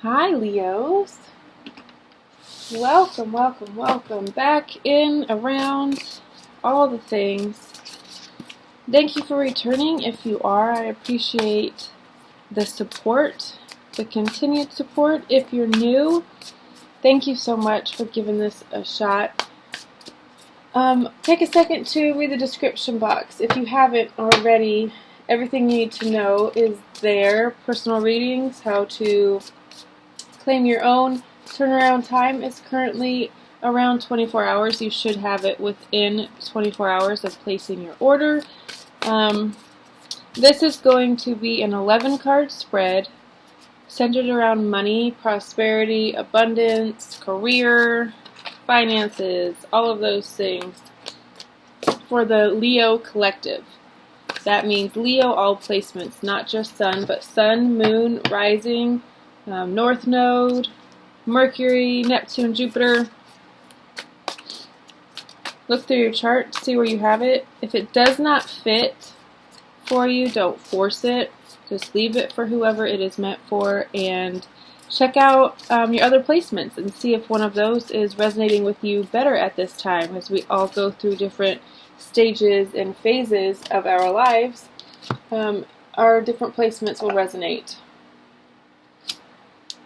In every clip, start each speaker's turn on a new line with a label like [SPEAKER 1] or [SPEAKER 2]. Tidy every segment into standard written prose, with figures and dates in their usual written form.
[SPEAKER 1] Hi Leos, welcome, welcome, welcome back in, around, all the things. Thank you for returning. If you are, I appreciate the support, the continued support. If you're new, thank you so much for giving this a shot. Take a second to read the description box. If you haven't already, everything you need to know is there. Personal readings, how to claim your own. Turnaround time is currently around 24 hours. You should have it within 24 hours of placing your order. This is going to be an 11 card spread centered around money, prosperity, abundance, career, finances, all of those things for the Leo collective. That means Leo all placements, not just Sun, but Sun, Moon, Rising, North Node, Mercury, Neptune, Jupiter. Look through your chart, see where you have it. If it does not fit for you, don't force it. Just leave it for whoever it is meant for, and check out your other placements and see if one of those is resonating with you better at this time. As we all go through different stages and phases of our lives, our different placements will resonate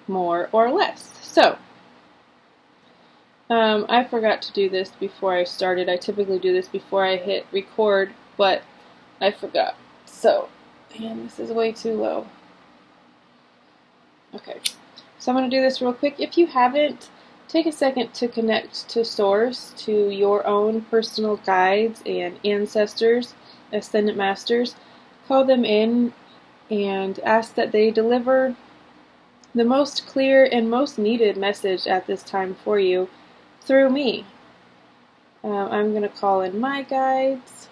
[SPEAKER 1] more or less. So, I forgot to do this before I started. I typically do this before I hit record, but I forgot. So, and this is way too low. Okay, so I'm going to do this real quick. If you haven't, take a second to connect to Source, to your own personal guides and ancestors, Ascendant Masters. Call them in and ask that they deliver the most clear and most needed message at this time for you through me. I'm going to call in my guides.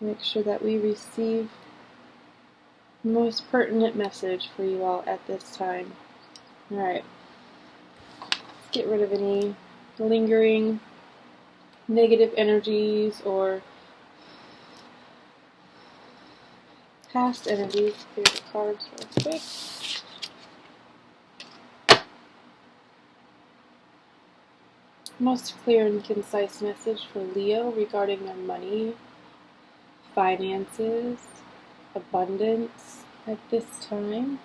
[SPEAKER 1] Make sure that we receive the most pertinent message for you all at this time. Alright. Let's get rid of any lingering negative energies or past energies. Clear the cards real quick. Most clear and concise message for Leo regarding their money, finances, abundance at this time.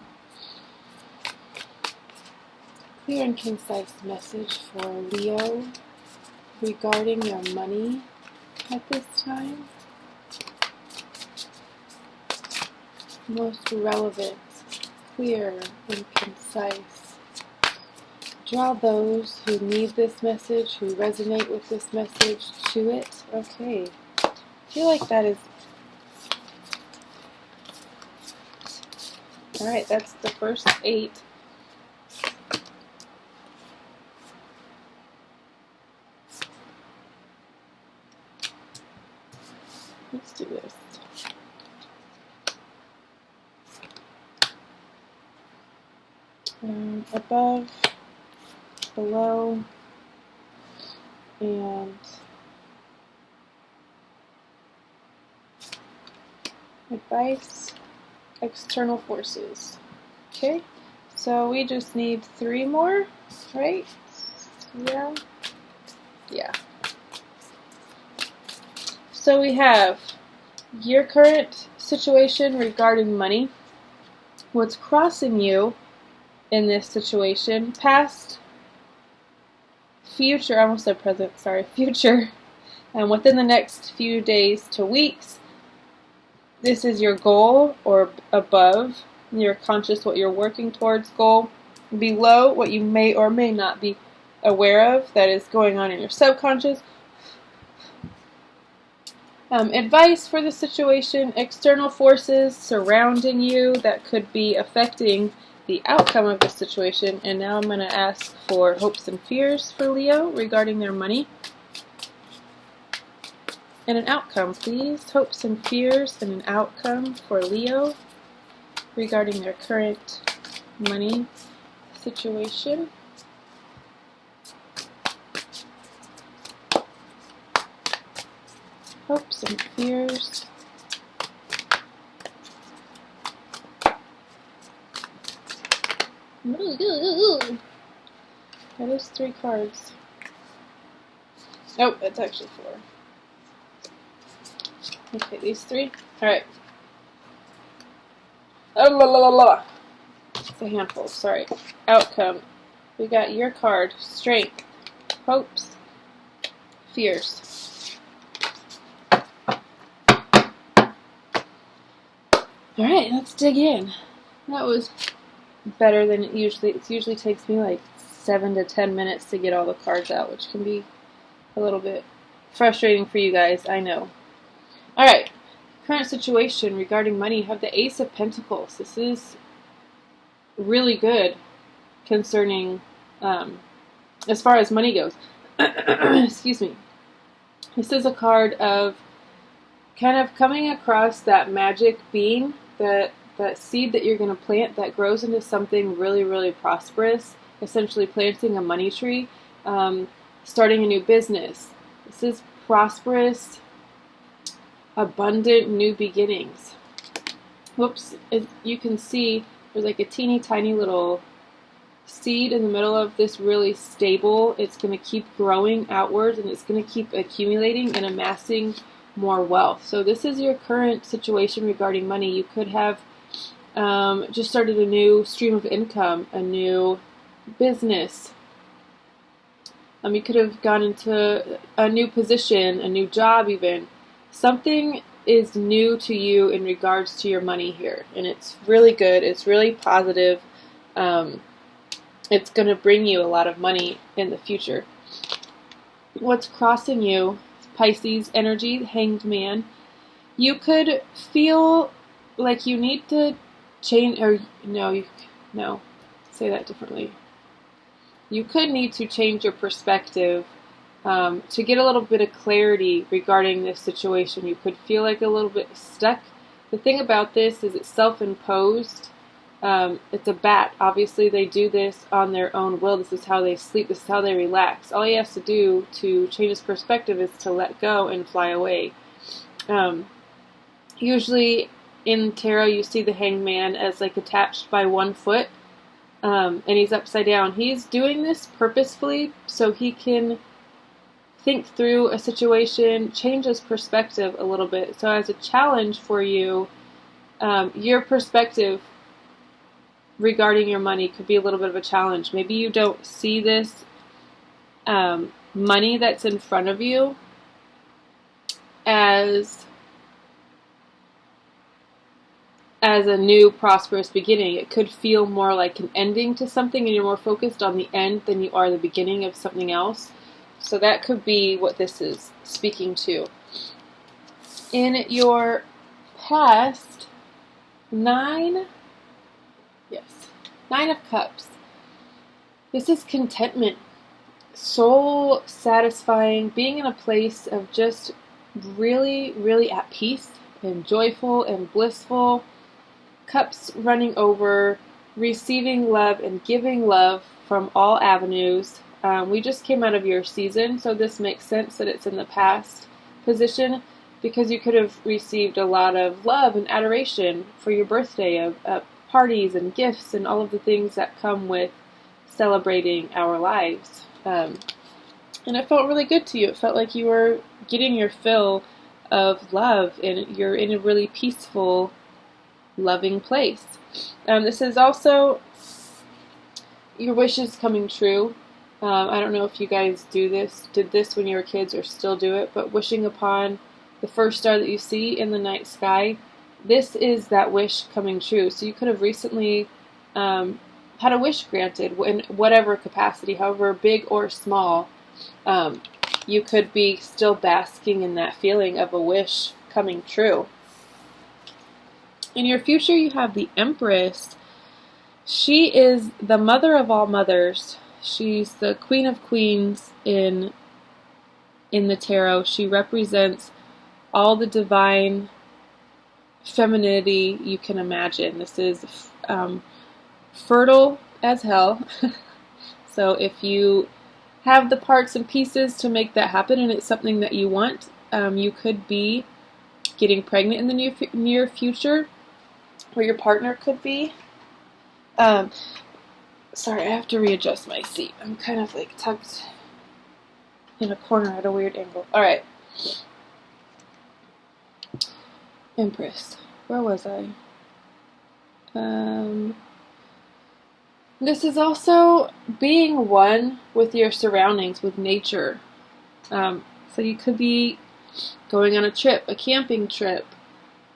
[SPEAKER 1] Clear and concise message for Leo regarding their money at this time. Most relevant, clear, and concise. Draw those who need this message, who resonate with this message, to it. Okay. I feel like that is... Alright, that's the first 8. Let's do this. Above, below, and advice, external forces. Okay, so we just need 3 more, right? Yeah. Yeah. So we have your current situation regarding money, what's crossing you in this situation, past, future, I almost said present, sorry, future, and within the next few days to weeks. This is your goal, or above, your conscious, what you're working towards goal. Below, what you may or may not be aware of that is going on in your subconscious. Advice for the situation, external forces surrounding you that could be affecting the outcome of the situation. And now I'm going to ask for hopes and fears for Leo regarding their money. And an outcome, please. Hopes and fears and an outcome for Leo regarding their current money situation. Hopes and fears That is 3 cards. Oh, it's actually 4. Okay, these 3. Alright. Oh, it's a handful, sorry. Outcome. We got your card. Strength. Hopes. Fears. Alright, let's dig in. That was better than it usually. It usually takes me like 7 to 10 minutes to get all the cards out, which can be a little bit frustrating for you guys, I know. Alright, current situation regarding money. You have the Ace of Pentacles. This is really good concerning as far as money goes. Excuse me. This is a card of kind of coming across that magic bean, that seed that you're going to plant that grows into something really, really prosperous, essentially planting a money tree, starting a new business. This is prosperous, abundant new beginnings. Whoops, you can see there's like a teeny tiny little seed in the middle of this, really stable. It's going to keep growing outwards, and it's going to keep accumulating and amassing more wealth. So this is your current situation regarding money. You could have just started a new stream of income, a new business. You could have gone into a new position, a new job even. Something is new to you in regards to your money here, and it's really good. It's really positive. It's going to bring you a lot of money in the future. What's crossing you? Pisces energy, Hanged Man. You could feel like you need to change, or no, say that differently. You could need to change your perspective to get a little bit of clarity regarding this situation. You could feel like a little bit stuck. The thing about this is it's self-imposed. It's a bat. Obviously, they do this on their own will. This is how they sleep. This is how they relax. All he has to do to change his perspective is to let go and fly away. Usually in tarot, you see the Hanged Man as like attached by one foot, and he's upside down. He's doing this purposefully so he can think through a situation, change his perspective a little bit. So as a challenge for you, your perspective regarding your money could be a little bit of a challenge. Maybe you don't see this money that's in front of you as a new prosperous beginning. It could feel more like an ending to something, and you're more focused on the end than you are the beginning of something else. So that could be what this is speaking to. In your past, 9 of Cups. This is contentment, soul satisfying, being in a place of just really, really at peace and joyful and blissful. Cups running over, receiving love and giving love from all avenues. We just came out of your season, so this makes sense that it's in the past position, because you could have received a lot of love and adoration for your birthday, of parties and gifts and all of the things that come with celebrating our lives. And it felt really good to you. It felt like you were getting your fill of love, and you're in a really peaceful, loving place. This is also your wishes coming true. I don't know if you guys did this when you were kids, or still do it, but wishing upon the first star that you see in the night sky. This is that wish coming true. So you could have recently had a wish granted in whatever capacity, however big or small. You could be still basking in that feeling of a wish coming true. In your future, you have the Empress. She is the mother of all mothers. She's the Queen of Queens in the tarot. She represents all the divine femininity you can imagine. This is fertile as hell. So if you have the parts and pieces to make that happen, and it's something that you want, you could be getting pregnant in the near future, or your partner could be. Sorry, I have to readjust my seat. I'm kind of like tucked in a corner at a weird angle. Alright. Empress. Where was I? This is also being one with your surroundings, with nature. So you could be going on a trip, a camping trip,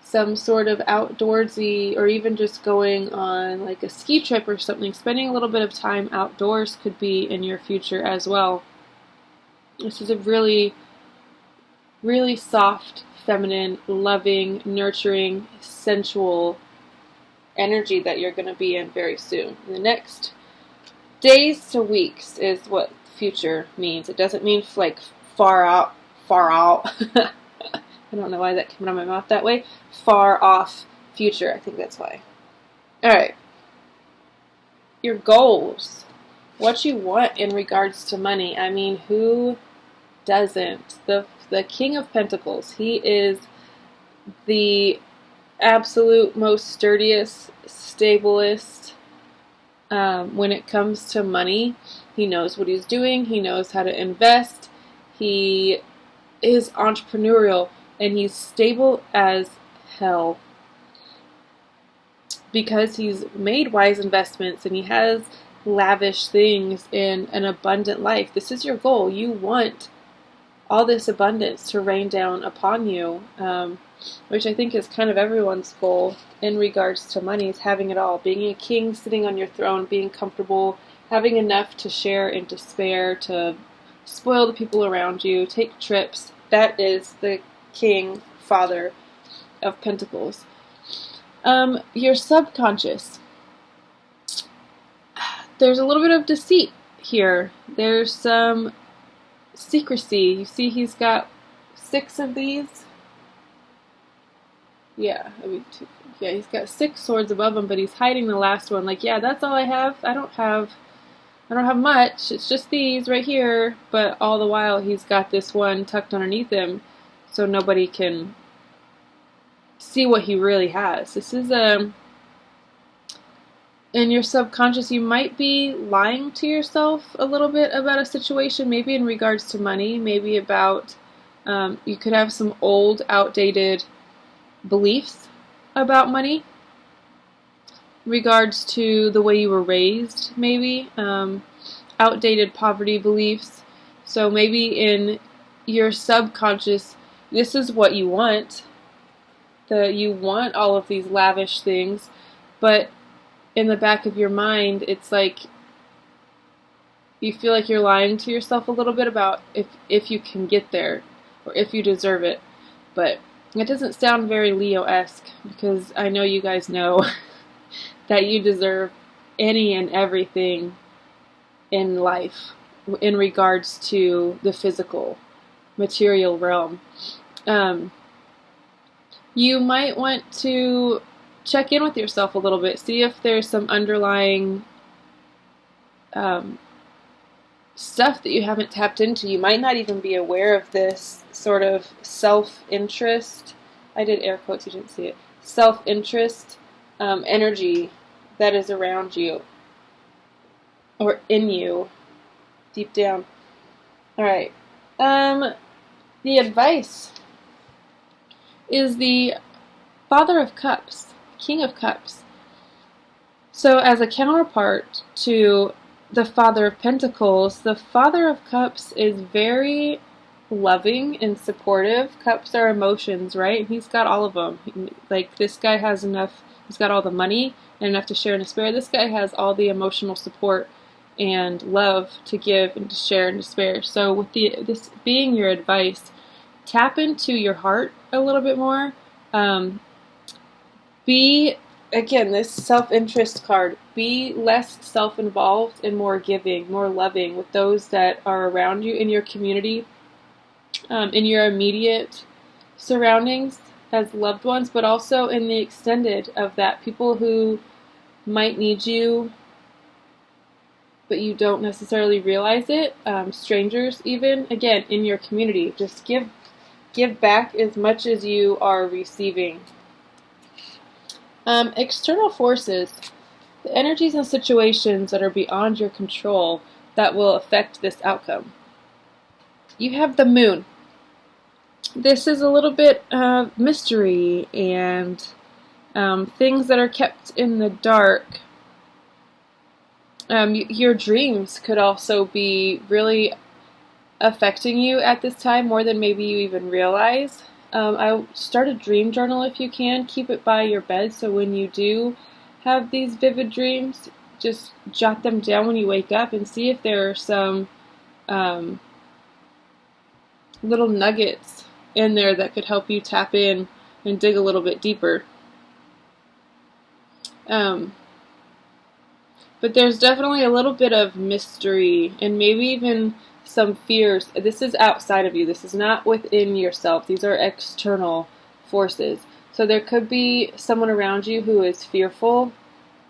[SPEAKER 1] some sort of outdoorsy, or even just going on like a ski trip or something. Spending a little bit of time outdoors could be in your future as well. This is a really, really soft, feminine, loving, nurturing, sensual energy that you're going to be in very soon. In the next days to weeks is what future means. It doesn't mean like far out. I don't know why that came out of my mouth that way. Far off future. I think that's why. Alright. Your goals. What you want in regards to money. I mean, who doesn't? The King of Pentacles. He is the absolute most sturdiest, stablest when it comes to money. He knows what he's doing. He knows how to invest. He is entrepreneurial. And he's stable as hell because he's made wise investments and he has lavish things in an abundant life. This is your goal. You want all this abundance to rain down upon you, which I think is kind of everyone's goal in regards to money, is having it all. Being a king, sitting on your throne, being comfortable, having enough to share and to spare, to spoil the people around you, take trips. That is the King, Father of Pentacles. Your subconscious. There's a little bit of deceit here. There's some secrecy. You see he's got 6 of these. Yeah, he's got 6 swords above him, but he's hiding the last one. Like, yeah, that's all I have. I don't have much. It's just these right here. But all the while he's got this one tucked underneath him, so nobody can see what he really has. This is in your subconscious, you might be lying to yourself a little bit about a situation, maybe in regards to money, maybe about, you could have some old, outdated beliefs about money, in regards to the way you were raised, maybe, outdated poverty beliefs. So maybe in your subconscious, this is what you want. You want all of these lavish things, but in the back of your mind, it's like you feel like you're lying to yourself a little bit about if you can get there or if you deserve it. But it doesn't sound very Leo-esque, because I know you guys know that you deserve any and everything in life in regards to the physical, material realm. You might want to check in with yourself a little bit, see if there's some underlying stuff that you haven't tapped into. You might not even be aware of this sort of self-interest. I did air quotes, you didn't see it. Self-interest energy that is around you or in you deep down. Alright. The advice is the Father of Cups, King of Cups. So as a counterpart to the Father of Pentacles, the Father of Cups is very loving and supportive. Cups are emotions, right? He's got all of them. Like, this guy has enough, he's got all the money and enough to share and to spare. This guy has all the emotional support and love to give and to share and to spare. So with this being your advice, tap into your heart a little bit more. Be, again, this self-interest card, be less self-involved and more giving, more loving with those that are around you in your community, in your immediate surroundings as loved ones, but also in the extended of that, people who might need you but you don't necessarily realize it, strangers even, again, in your community. Just give back as much as you are receiving. External forces. the energies and situations that are beyond your control that will affect this outcome. You have the Moon. This is a little bit of mystery and things that are kept in the dark. Your dreams could also be really affecting you at this time more than maybe you even realize. I start a dream journal if you can. Keep it by your bed so when you do have these vivid dreams, just jot them down when you wake up and see if there are some little nuggets in there that could help you tap in and dig a little bit deeper. But there's definitely a little bit of mystery and maybe even some fears. This is outside of you. This is not within yourself. These are external forces. So there could be someone around you who is fearful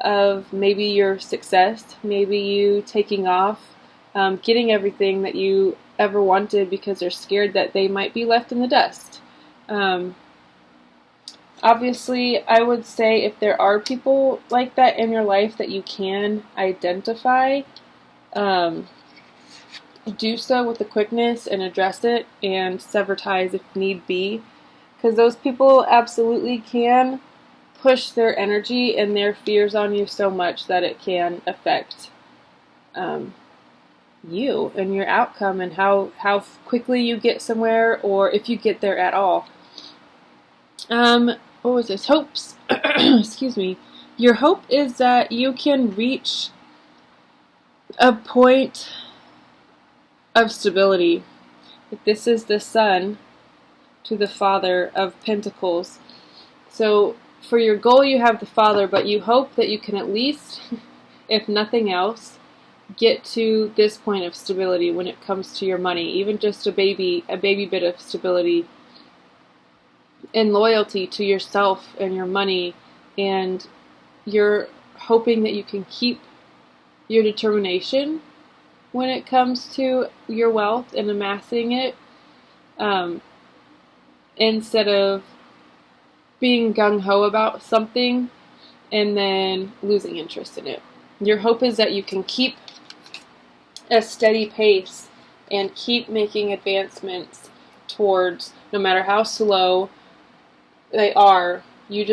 [SPEAKER 1] of maybe your success, maybe you taking off, getting everything that you ever wanted because they're scared that they might be left in the dust. Obviously, I would say if there are people like that in your life that you can identify, do so with a quickness and address it and sever ties if need be. Because those people absolutely can push their energy and their fears on you so much that it can affect you and your outcome and how quickly you get somewhere or if you get there at all. What was this? Hopes. Excuse me. Your hope is that you can reach a point of stability. This is the Sun to the Father of Pentacles. So for your goal you have the Father, but you hope that you can at least, if nothing else, get to this point of stability when it comes to your money. Even just a baby bit of stability and loyalty to yourself and your money, and you're hoping that you can keep your determination when it comes to your wealth and amassing it, instead of being gung-ho about something and then losing interest in it. Your hope is that you can keep a steady pace and keep making advancements towards, no matter how slow they are, you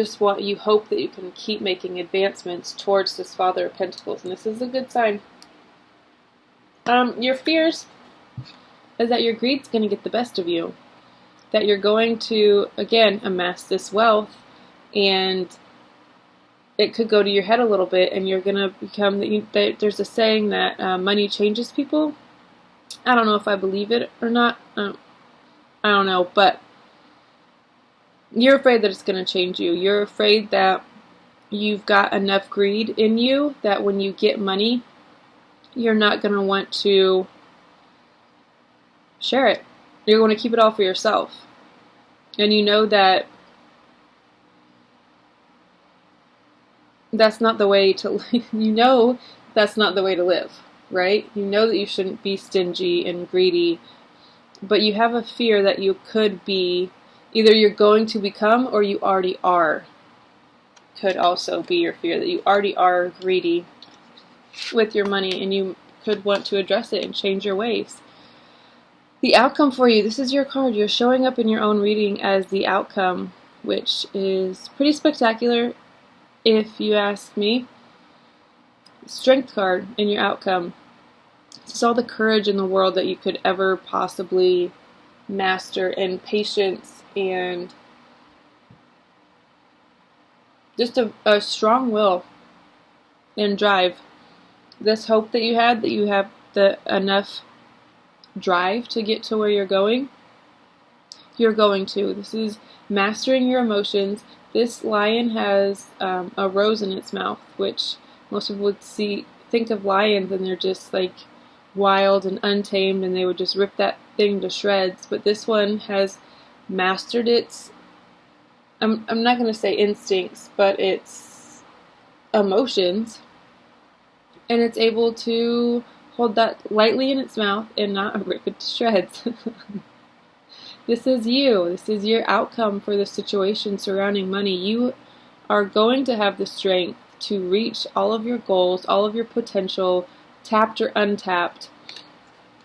[SPEAKER 1] hope that you can keep making advancements towards this Father of Pentacles, and this is a good sign. Your fears is that your greed's going to get the best of you, that you're going to, again, amass this wealth, and it could go to your head a little bit, and you're going to become, there's a saying that money changes people. I don't know if I believe it or not. I don't know, but you're afraid that it's going to change you. You're afraid that you've got enough greed in you that when you get money, you're not going to want to share it. You're going to keep it all for yourself. And you know that that's not the way to live. You know that's not the way to live, right? You know that you shouldn't be stingy and greedy, but you have a fear that you could be, either you're going to become or you already are. Could also be your fear that you already are greedy with your money and you could want to address it and change your ways. The outcome for you, this is your card. You're showing up in your own reading as the outcome, which is pretty spectacular if you ask me. Strength card in your outcome. This is all the courage in the world that you could ever possibly master, and patience, and just a strong will and drive. This hope that you had, that you have enough drive to get to where you're going, you're going to. This is mastering your emotions. This lion has a rose in its mouth, which most people would think of lions and they're just like wild and untamed and they would just rip that thing to shreds. But this one has mastered its, I'm not going to say instincts, but its emotions, and it's able to hold that lightly in its mouth and not rip it to shreds. This is you. This is your outcome for the situation surrounding money. You are going to have the strength to reach all of your goals, all of your potential, tapped or untapped.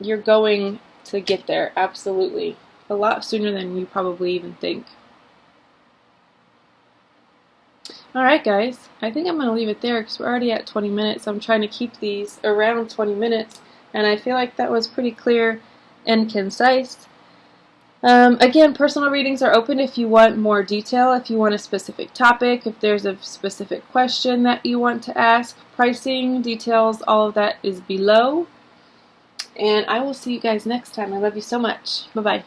[SPEAKER 1] You're going to get there, absolutely. A lot sooner than you probably even think. Alright guys, I think I'm going to leave it there because we're already at 20 minutes. I'm trying to keep these around 20 minutes, and I feel like that was pretty clear and concise. Again, personal readings are open if you want more detail, if you want a specific topic, if there's a specific question that you want to ask. Pricing, details, all of that is below. And I will see you guys next time. I love you so much. Bye-bye.